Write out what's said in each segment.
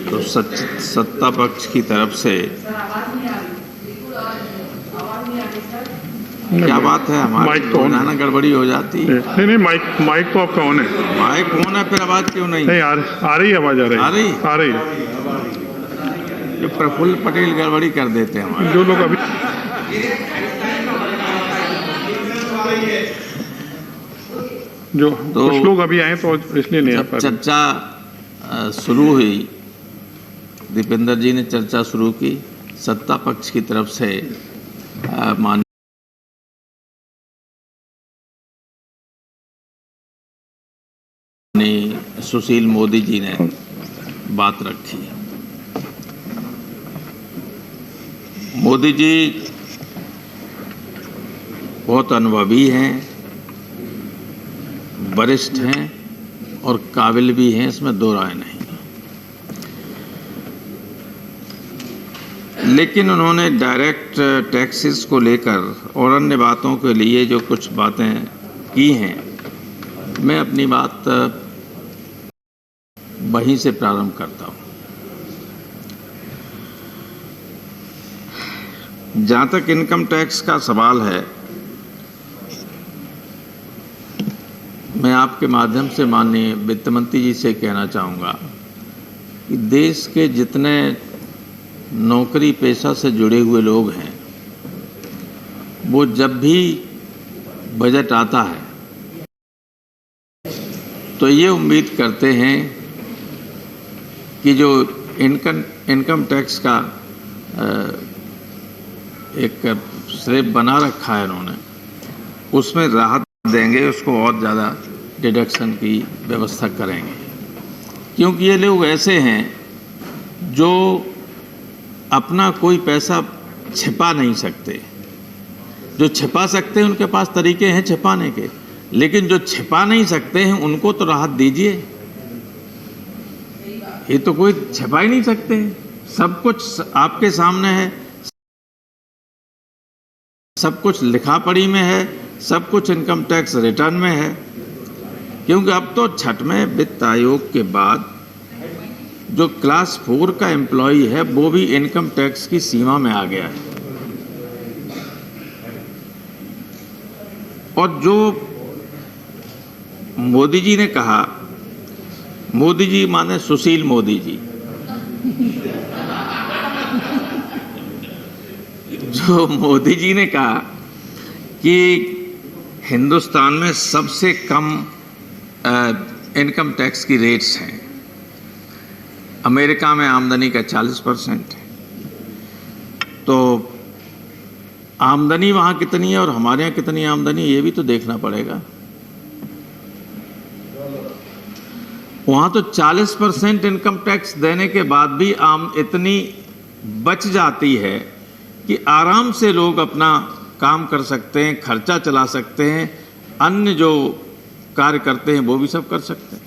तो सत्ता पक्ष की तरफ से क्या बात है, हमारी रोजाना गड़बड़ी हो जाती है। नहीं, माइक तो आपका ऑन है। माइक ऑन है, फिर आवाज क्यों नहीं? नहीं, आ रही है आवाज, आ रही है। जो प्रफुल्ल पटेल गड़बड़ी कर देते हैं हमारे जो लोग अभी तो कुछ लोग अभी आए तो इसलिए नहीं आ पा रहे। चर्चा शुरू हुई, दीपेंद्र जी ने चर्चा शुरू की। सत्ता पक्ष की तरफ से माननीय सुशील मोदी जी ने बात रखी। मोदी जी बहुत अनुभवी हैं, वरिष्ठ हैं और काबिल भी हैं, इसमें दो राय नहीं। लेकिन उन्होंने डायरेक्ट टैक्सेस को लेकर और अन्य बातों के लिए जो कुछ बातें की हैं, मैं अपनी बात वहीं से प्रारंभ करता हूं। जहां तक इनकम टैक्स का सवाल है, मैं आपके माध्यम से माननीय वित्त मंत्री जी से कहना चाहूँगा कि देश के जितने नौकरी पेशा से जुड़े हुए लोग हैं, वो जब भी बजट आता है तो ये उम्मीद करते हैं कि जो इनकम टैक्स का एक स्लैब बना रखा है उन्होंने, उसमें राहत देंगे, उसको और ज़्यादा डिडक्शन की व्यवस्था करेंगे। क्योंकि ये लोग ऐसे हैं जो अपना कोई पैसा छिपा नहीं सकते। जो छिपा सकते हैं उनके पास तरीके हैं छिपाने के, लेकिन जो छिपा नहीं सकते हैं उनको तो राहत दीजिए। ये तो कोई छिपा ही नहीं सकते, सब कुछ आपके सामने है, सब कुछ लिखा पढ़ी में है, सब कुछ इनकम टैक्स रिटर्न में है। क्योंकि अब तो 6वें वित्त आयोग के बाद जो क्लास 4 का एम्प्लॉई है वो भी इनकम टैक्स की सीमा में आ गया है। और जो मोदी जी ने कहा, मोदी जी माने सुशील मोदी जी, जो मोदी जी ने कहा कि हिंदुस्तान में सबसे कम इनकम टैक्स की रेट्स हैं। अमेरिका में आमदनी का 40% है। तो आमदनी वहाँ कितनी है और हमारे यहाँ कितनी आमदनी, ये भी तो देखना पड़ेगा। वहाँ तो 40% इनकम टैक्स देने के बाद भी इतनी बच जाती है कि आराम से लोग अपना काम कर सकते हैं, खर्चा चला सकते हैं, अन्य जो कार्य करते हैं वो भी सब कर सकते हैं।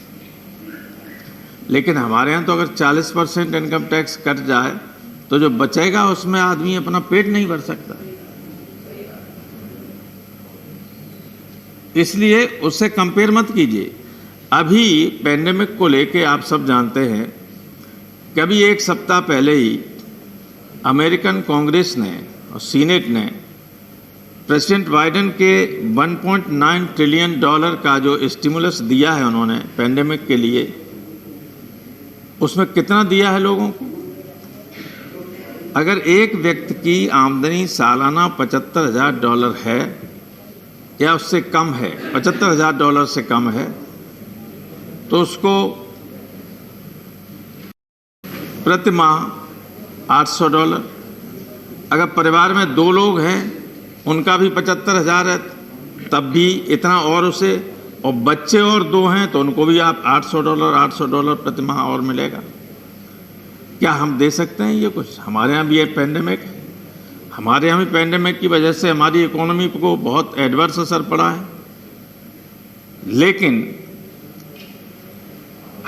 लेकिन हमारे यहाँ तो अगर 40% इनकम टैक्स कट जाए तो जो बचेगा उसमें आदमी अपना पेट नहीं भर सकता। इसलिए उससे कंपेयर मत कीजिए। अभी पैंडेमिक को लेके आप सब जानते हैं कि अभी एक सप्ताह पहले ही अमेरिकन कांग्रेस ने और सीनेट ने प्रेसिडेंट बाइडेन के $1.9 ट्रिलियन का जो स्टिमुलस दिया है उन्होंने पैंडेमिक के लिए, उसमें कितना दिया है लोगों को। अगर एक व्यक्ति की आमदनी सालाना $75,000 है या उससे कम है, $75,000 से कम है, तो उसको प्रति माह $800। अगर परिवार में 2 लोग हैं, उनका भी 75,000 है, तब भी इतना और उसे, और बच्चे और 2 हैं तो उनको भी आप $800 प्रति माह और मिलेगा। क्या हम दे सकते हैं ये कुछ? हमारे यहाँ भी ये पैंडेमिक है, हमारे यहाँ भी पैंडेमिक की वजह से हमारी इकोनॉमी को बहुत एडवर्स असर पड़ा है। लेकिन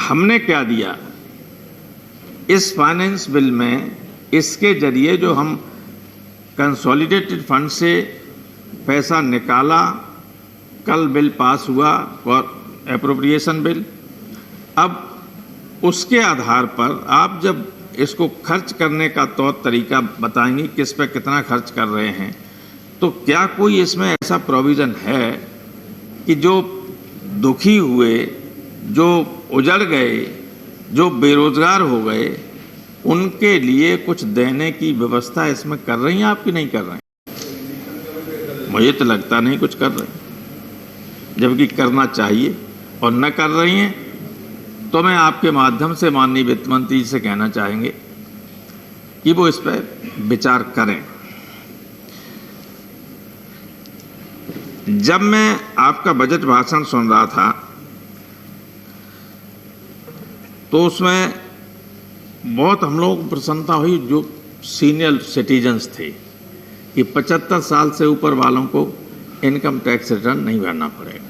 हमने क्या दिया इस फाइनेंस बिल में? इसके जरिए जो हम कंसोलिडेटेड फंड से पैसा निकाला, कल बिल पास हुआ और एप्रोप्रिएशन बिल, अब उसके आधार पर आप जब इसको खर्च करने का तौर तरीका बताएंगे, किस पे कितना खर्च कर रहे हैं, तो क्या कोई इसमें ऐसा प्रोविज़न है कि जो दुखी हुए, जो उजड़ गए, जो बेरोजगार हो गए, उनके लिए कुछ देने की व्यवस्था इसमें कर रही हैं आप कि नहीं कर रहे हैं? मुझे तो लगता नहीं कुछ कर रहे हैं, जबकि करना चाहिए और न कर रही हैं। तो मैं आपके माध्यम से माननीय वित्त मंत्री जी से कहना चाहेंगे कि वो इस पर विचार करें। जब मैं आपका बजट भाषण सुन रहा था तो उसमें बहुत हम लोगों को प्रसन्नता हुई, जो सीनियर सिटीजन्स थे, कि 75 साल से ऊपर वालों को इनकम टैक्स रिटर्न नहीं भरना पड़ेगा।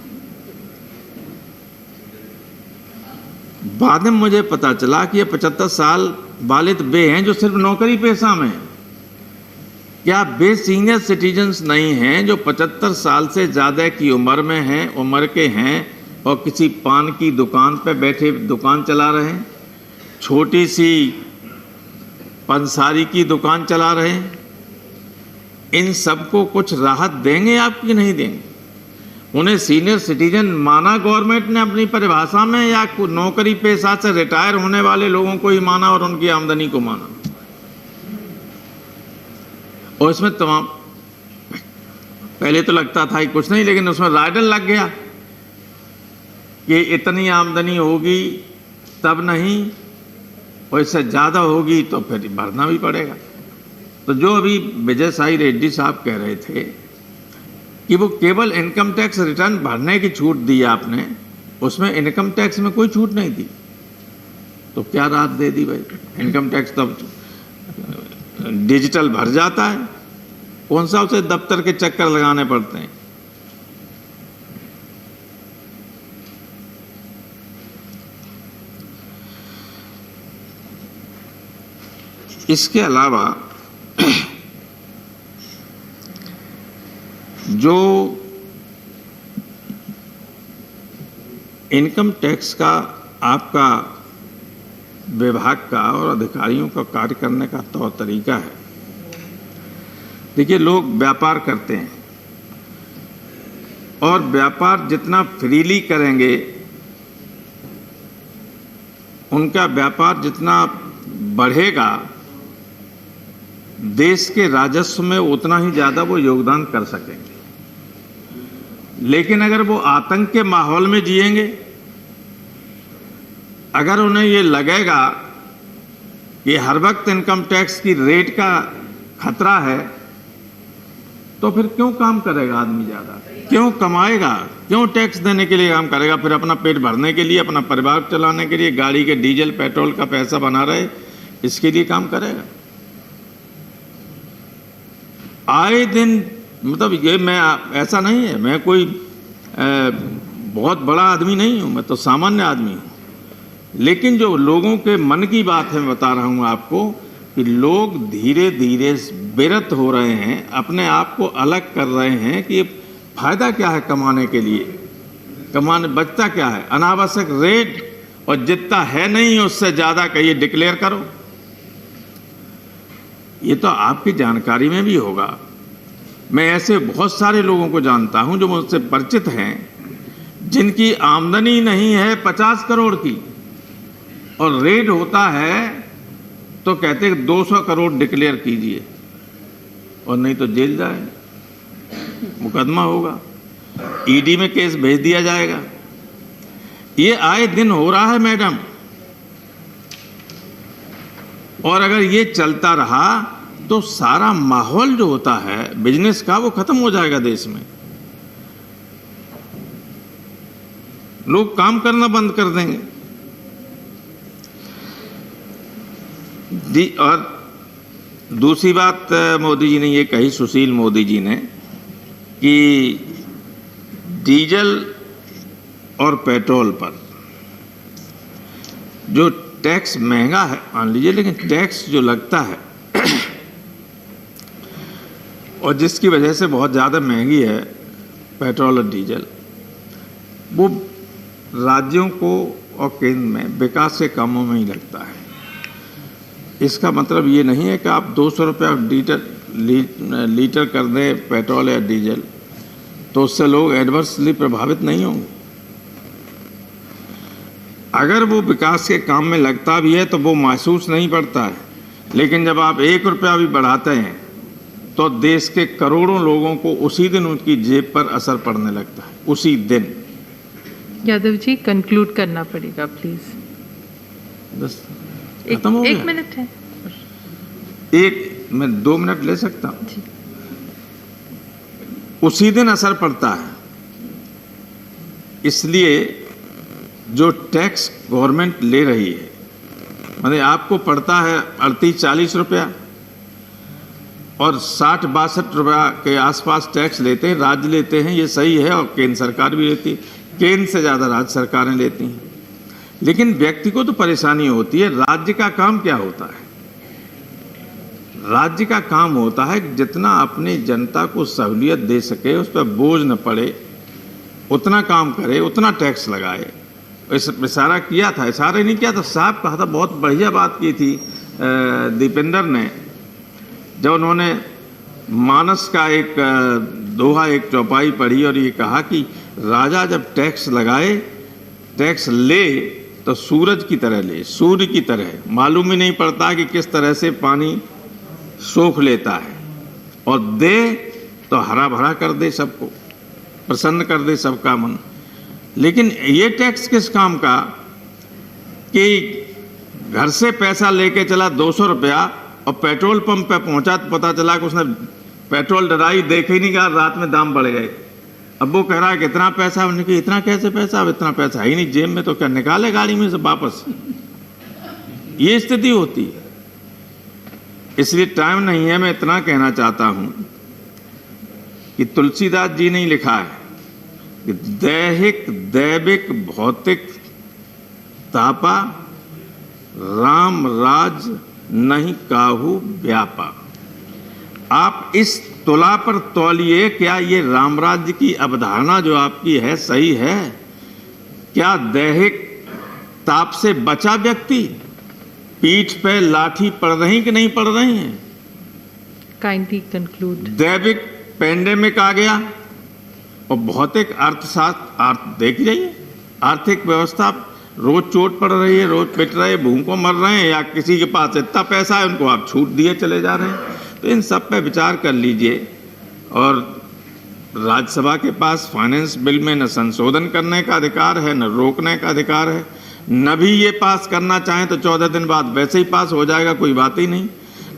बाद में मुझे पता चला कि ये 75 साल वाले तो वे हैं जो सिर्फ नौकरी पेशा में हैं। क्या वे सीनियर सिटीजन्स नहीं हैं जो 75 साल से ज़्यादा की उम्र के हैं और किसी पान की दुकान पर बैठे दुकान चला रहे हैं, छोटी सी पंसारी की दुकान चला रहे हैं? इन सबको कुछ राहत देंगे आप कि नहीं देंगे? उन्हें सीनियर सिटीजन माना गवर्नमेंट ने अपनी परिभाषा में, या नौकरी पेशा से रिटायर होने वाले लोगों को ही माना और उनकी आमदनी को माना? और इसमें तमाम, पहले तो लगता था कि कुछ नहीं, लेकिन उसमें राइडर लग गया कि इतनी आमदनी होगी तब नहीं, और इससे ज़्यादा होगी तो फिर भरना भी पड़ेगा। तो जो अभी विजय साई रेड्डी साहब कह रहे थे कि वो केवल इनकम टैक्स रिटर्न भरने की छूट दी आपने, उसमें इनकम टैक्स में कोई छूट नहीं दी, तो क्या राहत दे दी भाई? इनकम टैक्स तब डिजिटल भर जाता है, कौन सा उसे दफ्तर के चक्कर लगाने पड़ते हैं? इसके अलावा जो इनकम टैक्स का आपका विभाग का और अधिकारियों का कार्य करने का तौर तरीका है, देखिए लोग व्यापार करते हैं और व्यापार जितना फ्रीली करेंगे, उनका व्यापार जितना बढ़ेगा, देश के राजस्व में उतना ही ज़्यादा वो योगदान कर सकेंगे। लेकिन अगर वो आतंक के माहौल में जिएंगे, अगर उन्हें ये लगेगा कि हर वक्त इनकम टैक्स की रेट का खतरा है, तो फिर क्यों काम करेगा आदमी ज़्यादा? क्यों कमाएगा? क्यों टैक्स देने के लिए काम करेगा? फिर अपना पेट भरने के लिए, अपना परिवार चलाने के लिए, गाड़ी के डीजल पेट्रोल का पैसा बना रहे, इसके लिए काम करेगा? आए दिन, मतलब ये मैं, ऐसा नहीं है मैं कोई बहुत बड़ा आदमी नहीं हूँ, मैं तो सामान्य आदमी हूँ, लेकिन जो लोगों के मन की बात है मैं बता रहा हूँ आपको कि लोग धीरे धीरे बेरत हो रहे हैं, अपने आप को अलग कर रहे हैं कि फायदा क्या है कमाने के लिए, कमाने बचता क्या है? अनावश्यक रेट, और जितना है नहीं उससे ज़्यादा कहिए डिक्लेयर करो। ये तो आपकी जानकारी में भी होगा। मैं ऐसे बहुत सारे लोगों को जानता हूं जो मुझसे परिचित हैं, जिनकी आमदनी नहीं है 50 करोड़ की, और रेट होता है तो कहते हैं 200 करोड़ डिक्लेयर कीजिए, और नहीं तो जेल जाए, मुकदमा होगा, ईडी में केस भेज दिया जाएगा। ये आए दिन हो रहा है मैडम, और अगर ये चलता रहा तो सारा माहौल जो होता है बिजनेस का, वो खत्म हो जाएगा देश में। लोग काम करना बंद कर देंगे। और दूसरी बात मोदी जी ने ये कही, सुशील मोदी जी ने, कि डीजल और पेट्रोल पर जो टैक्स महंगा है, मान लीजिए, लेकिन टैक्स जो लगता है और जिसकी वजह से बहुत ज़्यादा महंगी है पेट्रोल और डीजल, वो राज्यों को और केंद्र में विकास के कामों में ही लगता है। इसका मतलब ये नहीं है कि आप 200 रुपया लीटर कर दें पेट्रोल या डीजल तो उससे लोग एडवर्सली प्रभावित नहीं होंगे। अगर वो विकास के काम में लगता भी है तो वो महसूस नहीं पड़ता है, लेकिन जब आप 1 रुपया भी बढ़ाते हैं तो देश के करोड़ों लोगों को उसी दिन उनकी जेब पर असर पड़ने लगता है, उसी दिन। यादव जी कंक्लूड करना पड़ेगा प्लीज। बस खत्म हो गया? 1 मिनट है। मैं 2 मिनट ले सकता हूं? उसी दिन असर पड़ता है। इसलिए जो टैक्स गवर्नमेंट ले रही है, मतलब आपको पड़ता है 38-40 रुपया और 60-62 रुपया के आसपास टैक्स लेते हैं, राज्य लेते हैं, ये सही है, और केंद्र सरकार भी लेती है। केंद्र से ज़्यादा राज्य सरकारें लेती हैं। लेकिन व्यक्ति को तो परेशानी होती है। राज्य का काम क्या होता है? राज्य का काम होता है जितना अपनी जनता को सहूलियत दे सके, उस पर बोझ न पड़े, उतना काम करे, उतना टैक्स लगाए। इशारा किया था, इशारा नहीं किया था, साहब कहा था, बहुत बढ़िया बात की थी दीपेंद्र ने, जब उन्होंने मानस का एक दोहा, एक चौपाई पढ़ी और ये कहा कि राजा जब टैक्स लगाए, टैक्स ले तो सूरज की तरह ले, सूर्य की तरह, मालूम ही नहीं पड़ता कि किस तरह से पानी सोख लेता है, और दे तो हरा भरा कर दे, सबको प्रसन्न कर दे, सबका मन। लेकिन ये टैक्स किस काम का कि घर से पैसा लेके चला 200 रुपया और पेट्रोल पंप पे पहुंचा तो पता चला कि उसने पेट्रोल डराई, देखे ही नहीं, कहा रात में दाम बढ़ गए। अब वो कह रहा है कितना पैसा, उन्होंने कहा इतना कैसे पैसा, अब इतना पैसा है ही नहीं जेब में, तो क्या निकाले गाड़ी में से वापस। ये स्थिति होती है। इसलिए टाइम नहीं है, मैं इतना कहना चाहता हूं कि तुलसीदास जी ने लिखा है कि दैहिक दैविक भौतिक तापा, राम राज नहीं काहू व्यापा। आप इस तुला पर तौलिए, क्या ये राम राज्य की अवधारणा जो आपकी है सही है? क्या दैहिक ताप से बचा व्यक्ति? पीठ पे लाठी पड़ रही कि नहीं पड़ रही है? Kindly conclude. दैविक पेंडेमिक आ गया और भौतिक अर्थशास्त्र देख जाइए, आर्थिक व्यवस्था रोज चोट पड़ रही है, रोज पिट रहे, भूखों मर रहे हैं, या किसी के पास इतना पैसा है उनको आप छूट दिए चले जा रहे हैं। तो इन सब पे विचार कर लीजिए। और राज्यसभा के पास फाइनेंस बिल में न संशोधन करने का अधिकार है, न रोकने का अधिकार है, न भी ये पास करना चाहें तो 14 दिन बाद वैसे ही पास हो जाएगा, कोई बात ही नहीं।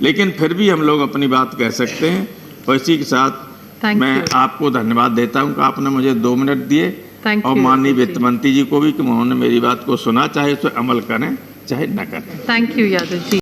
लेकिन फिर भी हम लोग अपनी बात कह सकते हैं। और इसी के साथ मैं आपको धन्यवाद देता हूं कि आपने मुझे 2 मिनट दिए, और माननीय वित्त मंत्री जी को भी कि उन्होंने मेरी बात को सुना, चाहे उस पर अमल करें चाहे न करें। Thank you Yadav ji.